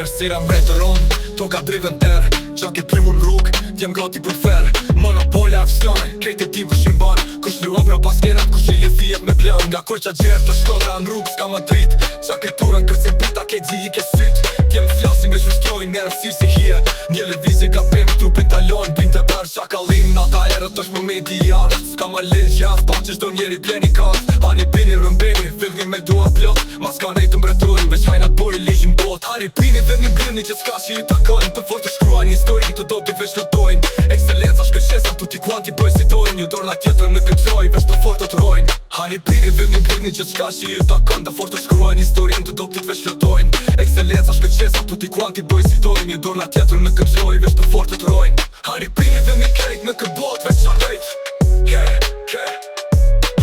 Sira mbretëron, toka driven ter Qa ke primur rrug, t'jem gati për fer Monopola aksione, krejt e ti vëshim ban Kush një obra paskerat, kush i fijet me plën Nga kur qa gjerë të shkodra në rrug, s'ka më drit Qa ke turën, kërcim pita ke gji i ke syt T'jem flasin me shushtjoj, nërë si si hje Një levizi ka pëm, trupin talon Binte bërë qa kalin, nata erët është më median S'ka ma lesh jas, pa që shdo njeri pleni kas Hani pini rëmbeni, vëllni me dua plot Mas ka nejtë mbretërin, veç hajnat bori ligjin bot Hani pini dhe një blini që s'ka që i takojnë Për fort të shkruajnë histori të do t'i veç lëtojnë Ekscelenca shkëshesa tu t'i kuanti bëj si dojnë Një dorna tjetër në këtoj, veç të fort të të rojnë Hani pini dhe një blini që s'ka që i takojnë Dhe fort të shkruajnë histori të do t'i veç lëtojnë Ekscelenca shkëshesa tu t'i kuanti bëj si dojnë Një dorna tjetër në këtoj, veç të fort të të rojnë Hani pini dhe një krejt në këbot, veç qatajt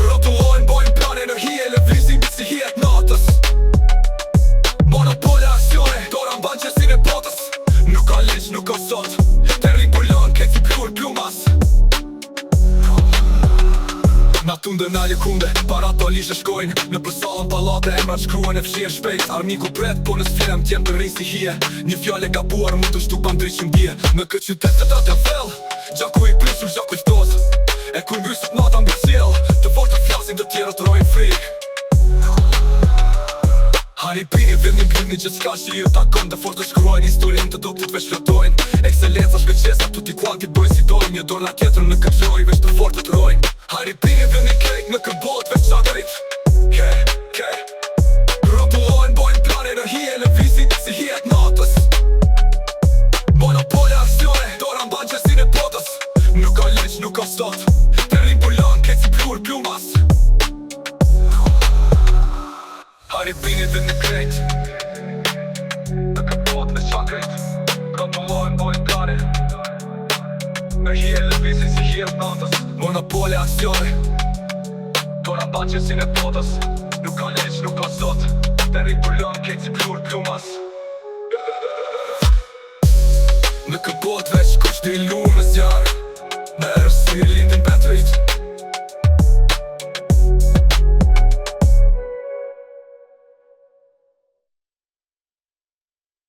Rotuojnë, bojnë plane në hije, levizim si hijet natës Monopola aksione, dora mban qesin e botës Nuk ka leq, nuk ka sot Terri bullon, ke si plur plumas Na tunde na kunde, para to lishe shkojnë Në përsalën palate, emra shkruan e fshirë shpejt Armiku pret, po në sfilem t'jem të rinj si hije Një fjale gabuar, mu të shtu pa ndryqim bje Në këtë qytet të tatja fell Gjaku i prisur, gjaku i ftos E kur ngysët nata mbi ciel Të fort të flasin të tjera të rojnë frik Hani pini vëll një blini që s'ka që i takon Dhe fort të shkruajnë historin të do këtë veç flotojnë Ekscelenca shkëqesa tu t'i kuanti bëj si dojnë Një dorna tjetër në këtoj veç të fort të të rojnë Hani pini vëll një krejt në këbot veç qatarit Rotuojnë bojnë plane në hije lëvizit si hijet natës Monopola aksione, dora mban qesin e botës Nuk ka leq, nuk ka sot Terri bullon, ke si plur plumas Hani pini dhe një krejt Në këpot me qa krejt Kontrollojnë bojnë plane Në hije lëvizit si hijet natës Monopola aksione Dora mban qesin e botës Nuk ka leq, nuk ka sot Terri bullon, ke si plur plumas Në këpot veç kush t'i lumë zjarë